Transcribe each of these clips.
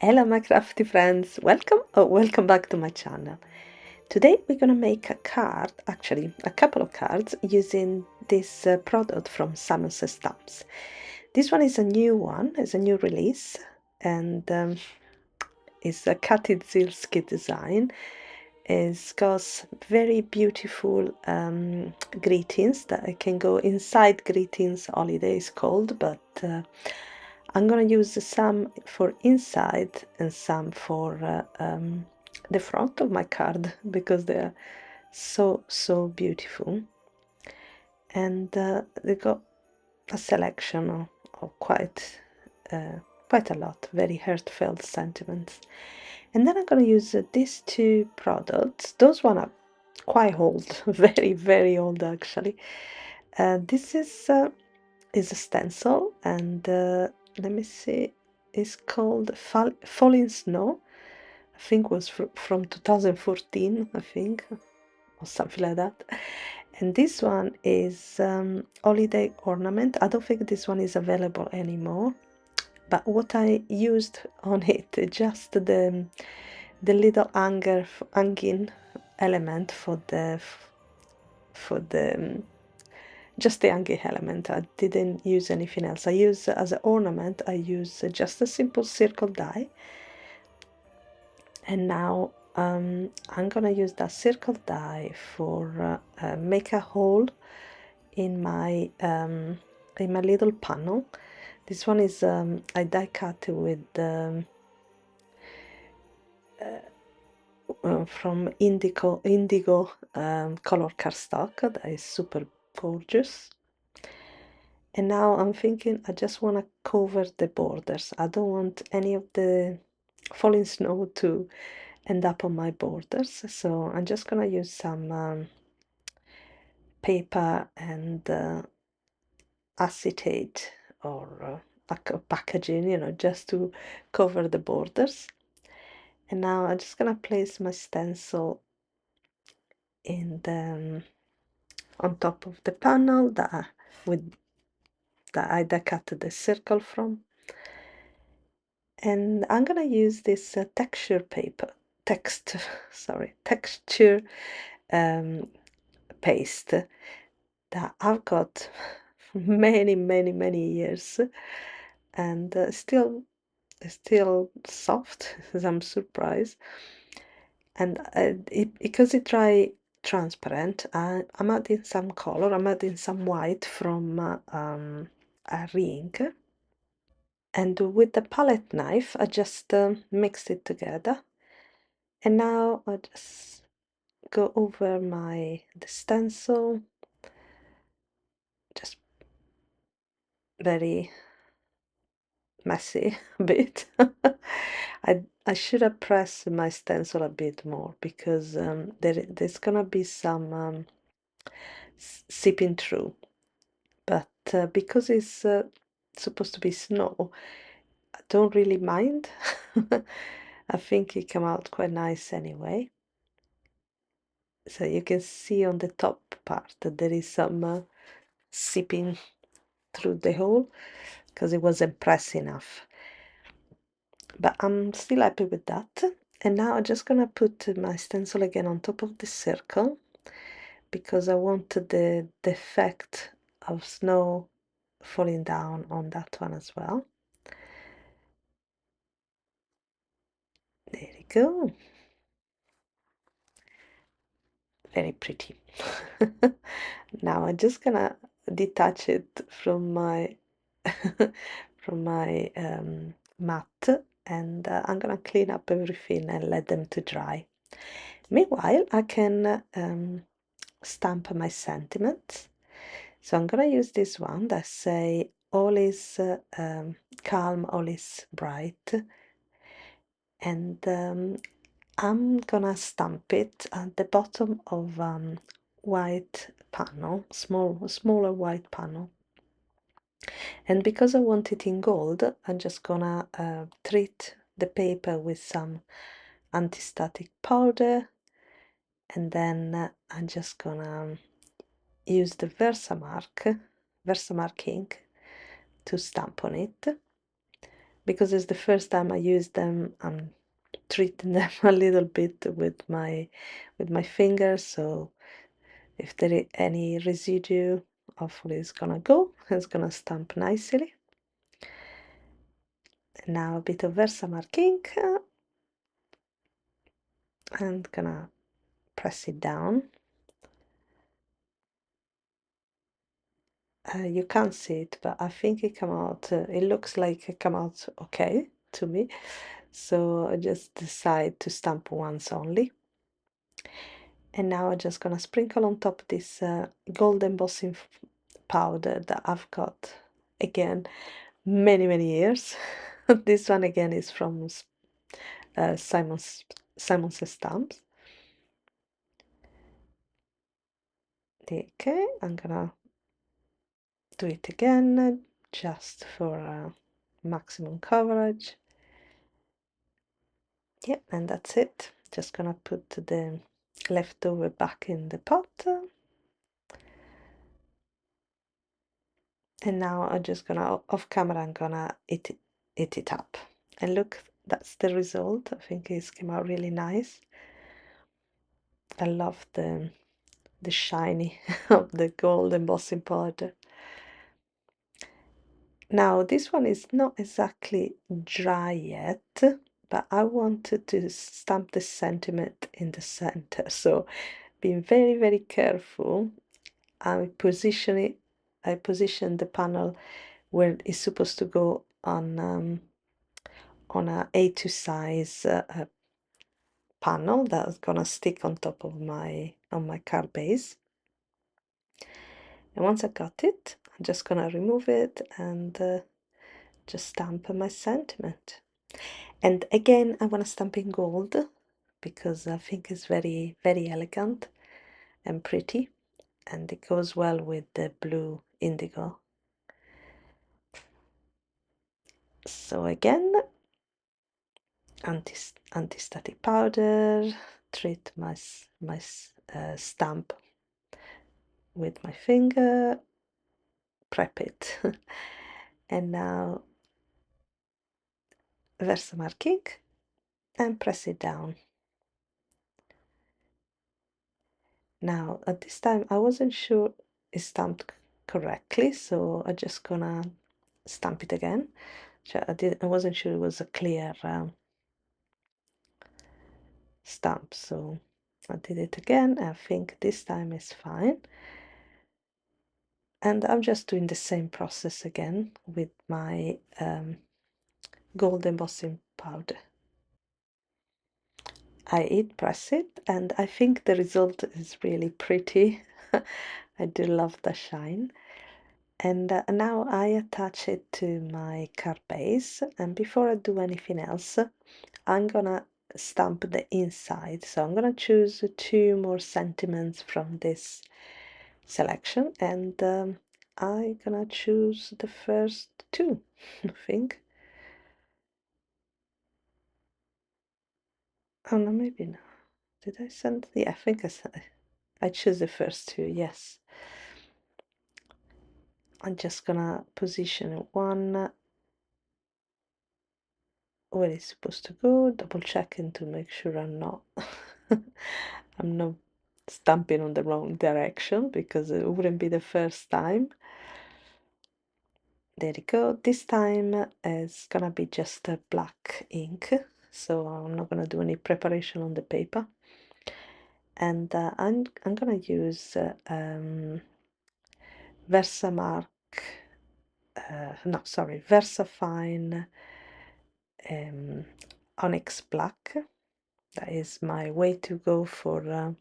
Hello my crafty friends, welcome back to my channel. Today we're gonna make a card, actually a couple of cards using this product from Simon Says Stamps. This one is a new one, it's a new release, and it's a Katy Zilski design. It's got very beautiful greetings that can go inside greetings holiday is called, but I'm gonna use some for inside and some for the front of my card because they are so beautiful, and they got a selection of quite a lot very heartfelt sentiments. And then I'm gonna use these two products. Those one are quite old, very old actually. This is a stencil, and let me see, it's called Falling Snow. I think was from 2014, I think, or something like that. And this one is holiday ornament. I don't think this one is available anymore, but what I used on it, just the little hanging element for the just the hanging element. I didn't use anything else. I use as an ornament, I use just a simple circle die. And now I'm gonna use that circle die for make a hole in my little panel. This one is I die cut with from indigo color cardstock that is super gorgeous. And now I'm thinking I just want to cover the borders. I don't want any of the falling snow to end up on my borders, so I'm just gonna use some paper and acetate or packaging, just to cover the borders. And now I'm just gonna place my stencil in the on top of the panel that I cut the circle from. And I'm gonna use this texture texture paste that I've got many years, and still soft. I'm surprised. And because it dry transparent, I'm adding some color. I'm adding some white from a ring, and with the palette knife I just mixed it together. And now I just go over the stencil, just very messy a bit. I should have pressed my stencil a bit more because there's gonna be some seeping through, but because it's supposed to be snow, I don't really mind. I think it came out quite nice anyway. So you can see on the top part that there is some seeping through the hole because it wasn't pressed enough. But I'm still happy with that. And now I'm just gonna put my stencil again on top of the circle because I want the effect of snow falling down on that one as well. There we go. Very pretty. Now I'm just gonna detach it from my from my mat, and I'm gonna clean up everything and let them to dry. Meanwhile, I can stamp my sentiments. So I'm gonna use this one that say all is calm, all is bright, and I'm gonna stamp it at the bottom of white panel, smaller white panel. And because I want it in gold, I'm just gonna treat the paper with some anti-static powder, and then I'm just gonna use the Versamark ink to stamp on it. because it's the first time I use them, I'm treating them a little bit with my fingers, so if there is any residue, hopefully it's gonna go, it's gonna stamp nicely. And now a bit of Versamark ink, and gonna press it down. You can't see it, but I think it come out, it looks like it come out okay to me. So I just decide to stamp once only. And now I'm just gonna sprinkle on top this gold embossing powder that I've got again many years. This one again is from Simon's Stamps. Okay, I'm gonna do it again just for maximum coverage. Yeah, and that's it. Just gonna put the leftover back in the pot. And now I'm just gonna, off camera, I'm gonna eat it up. And look, that's the result. I think it's came out really nice. I love the shiny of the gold embossing powder. Now this one is not exactly dry yet, but I wanted to stamp the sentiment in the center. So being very careful, I position the panel where it's supposed to go on a A2 size panel that's gonna stick on top of my card base. And once I got it, I'm just gonna remove it and just stamp my sentiment. And again, I want to stamp in gold because I think it's very elegant and pretty, and it goes well with the blue indigo. So again, anti-static powder, treat my stamp with my finger, prep it, and now Versamark ink and press it down. Now at this time I wasn't sure it's stamped correctly, so I'm just gonna stamp it again. I wasn't sure it was a clear stamp, so I did it again. I think this time is fine. And I'm just doing the same process again with my gold embossing powder. I heat press it, and I think the result is really pretty. I do love the shine. And now I attach it to my card base, and before I do anything else, I'm gonna stamp the inside. So I'm gonna choose 2 more sentiments from this selection, and I'm gonna choose the first 2, I think. Oh no, maybe not. Did I send? Yeah, I think I choose the first 2, yes. I'm just gonna position one where it's supposed to go, double checking to make sure I'm not stamping on the wrong direction, because it wouldn't be the first time. There you go. This time it's gonna be just a black ink, so I'm not gonna do any preparation on the paper. And I'm gonna use Versamark, no, sorry, Versafine Onyx Black. That is my way to go for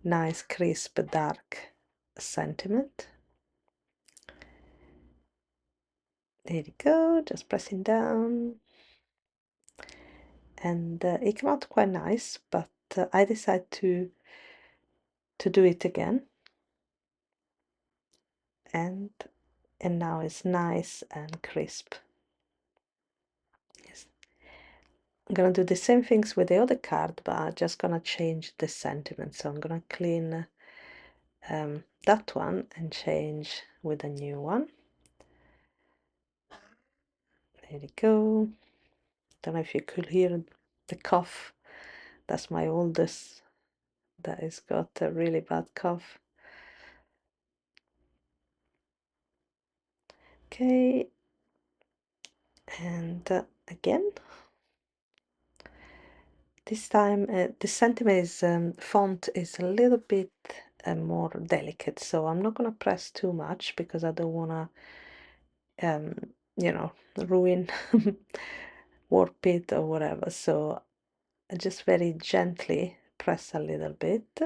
nice, crisp, dark sentiment. There you go, just pressing down. And it came out quite nice, but I decided to do it again. And now it's nice and crisp. Yes. I'm gonna do the same things with the other card, but I'm just gonna change the sentiment. So I'm gonna clean that one and change with a new one. There There you go. Don't know if you could hear the cough. That's my oldest that has got a really bad cough. Okay, and again, this time the sentiment is font is a little bit more delicate, so I'm not gonna press too much because I don't wanna you know, ruin warp it or whatever. So I just very gently press a little bit,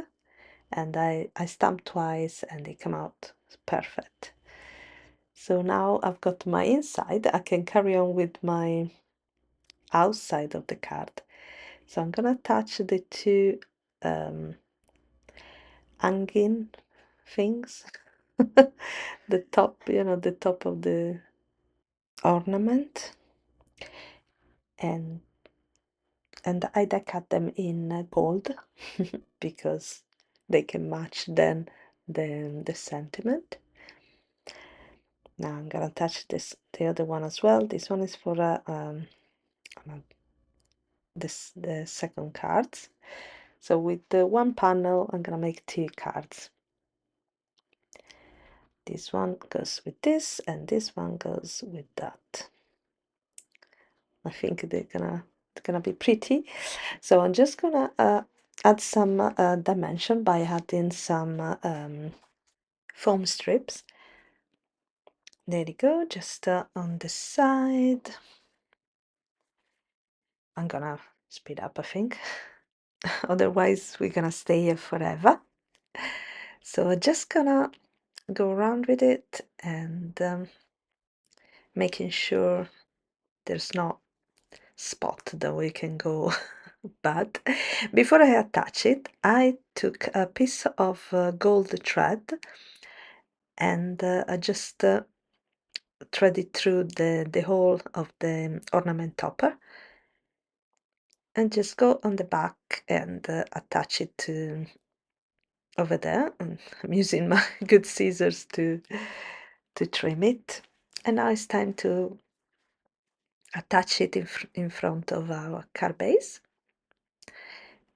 and I stamp twice and they come out perfect. So now I've got my inside, I can carry on with my outside of the card. So I'm gonna attach the two um, hanging things, the top, the top of the ornament, and I cut them in gold because they can match then the sentiment. Now I'm gonna attach the other one as well. This one is for the second cards. So with the one panel, I'm gonna make two cards. This one goes with this, and this one goes with that. I think they're gonna be pretty. So I'm just gonna add some dimension by adding some foam strips. There you go, just on the side. I'm gonna speed up, I think. Otherwise, we're gonna stay here forever. So I'm just gonna go around with it and making sure there's no spot that we can go bad. Before I attach it, I took a piece of gold thread and I just thread it through the hole of the ornament topper and just go on the back and attach it to over there. And I'm using my good scissors to trim it. And now it's time to attach it in front of our card base.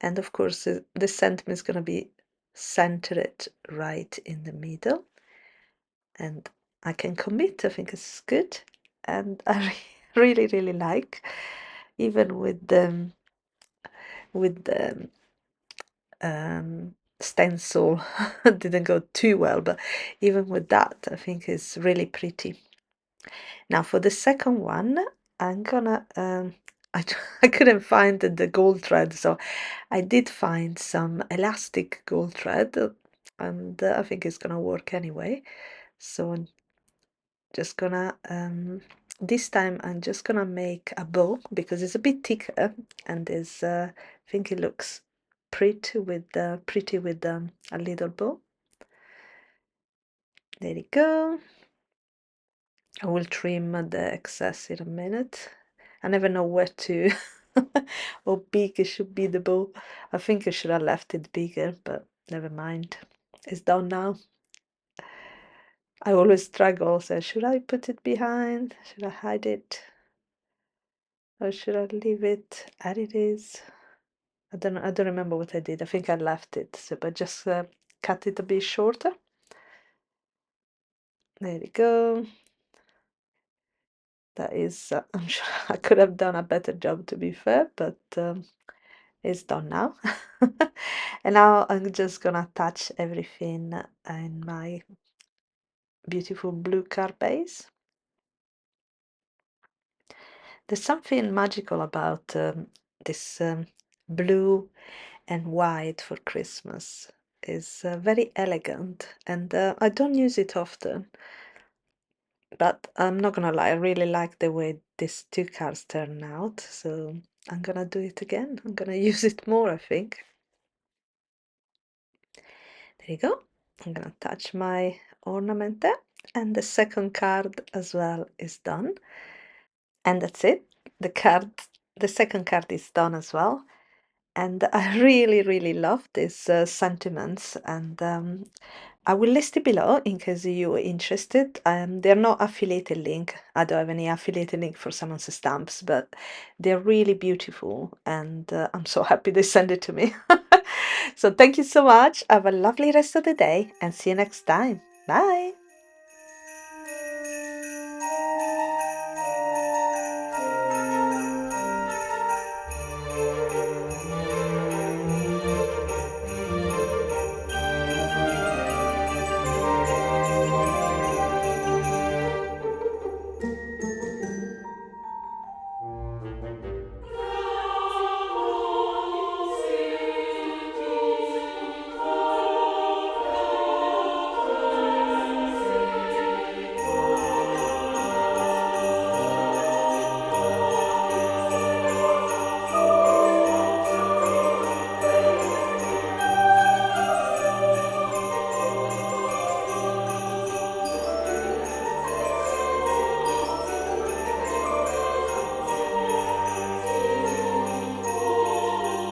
And of course, the sentiment is going to be centered right in the middle. And I can commit, I think it's good. And I really, really like, even with the stencil didn't go too well, but even with that, I think it's really pretty. Now for the second one, I'm gonna I, I couldn't find the gold thread, so I did find some elastic gold thread, and I think it's gonna work anyway. So I'm just gonna this time I'm just gonna make a bow because it's a bit thicker and is I think it looks pretty with a little bow. There you go. I will trim the excess in a minute. I never know where to how big it should be the bow. I think I should have left it bigger, but never mind. It's done now. I always struggle, so should I put it behind? Should I hide it? Or should I leave it as it is? I don't remember what I did. I think I left it, so but just cut it a bit shorter. There you go. That is, I'm sure I could have done a better job to be fair, but it's done now. And now I'm just gonna attach everything in my beautiful blue card base. There's something magical about this blue and white for Christmas. Is very elegant, and I don't use it often, but I'm not gonna lie, I really like the way these two cards turn out, so I'm gonna do it again. I'm gonna use it more, I think. There you go. I'm gonna attach my ornament there, and the second card as well is done. And that's it. The second card is done as well. And I really, really love these sentiments, and I will list it below in case you're interested. They're not affiliated link. I don't have any affiliated link for Someone's stamps, but they're really beautiful, and I'm so happy they sent it to me. So thank you so much. Have a lovely rest of the day, and see you next time. Bye.